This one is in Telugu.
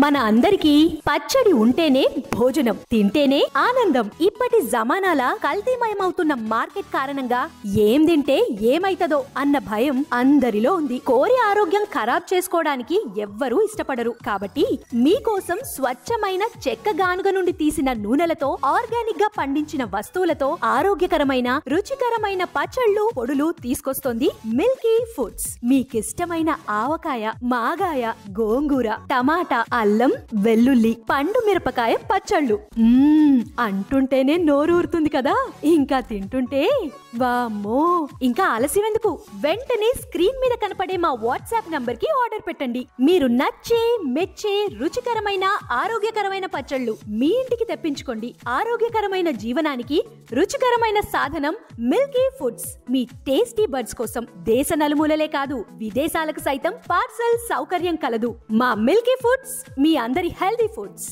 మన అందరికీ పచ్చడి ఉంటేనే భోజనం, తింటేనే ఆనందం. ఇప్పటి జమానాల కల్తీమయమవుతున్న మార్కెట్ కారణంగా ఏం తింటే ఏమైతదో అన్న భయం అందరిలో ఉంది. కోరి ఆరోగ్యం ఖరాబ్ చేసుకోవడానికి ఎవ్వరూ ఇష్టపడరు. కాబట్టి మీకోసం స్వచ్ఛమైన చెక్క గానుగ నుండి తీసిన నూనెలతో, ఆర్గానిక్ గా పండించిన వస్తువులతో ఆరోగ్యకరమైన రుచికరమైన పచ్చళ్ళు, పొడులు తీసుకొస్తోంది మిల్కీ ఫుడ్స్. మీకిష్టమైన ఆవకాయ, మాగాయ, గోంగూర, టమాటా, అల్లం, వెల్లుల్లి, పండు మిరపకాయ పచ్చళ్ళు అంటుంటేనే నోరూరుతుంది కదా. ఇంకా తింటుంటే వామ్మో, ఇంకా ఆలస్యం ఎందుకు? వెంటనే స్క్రీన్ మీద కనపడే మా వాట్సాప్ నంబర్ కి ఆర్డర్ పెట్టండి. మీరు నచ్చే, మెచ్చే రుచికరమైన ఆరోగ్యకరమైన పచ్చళ్ళు మీ ఇంటికి తెప్పించుకోండి. ఆరోగ్యకరమైన జీవనానికి రుచికరమైన సాధనం మిల్కీ ఫుడ్స్. మీ టేస్టీ బర్డ్స్ కోసం దేశ నలుమూలలే కాదు, విదేశాలకు సైతం పార్సల్ సౌకర్యం కలదు. మా మిల్కీ ఫుడ్స్ మీ అందరి హెల్దీ ఫుడ్స్.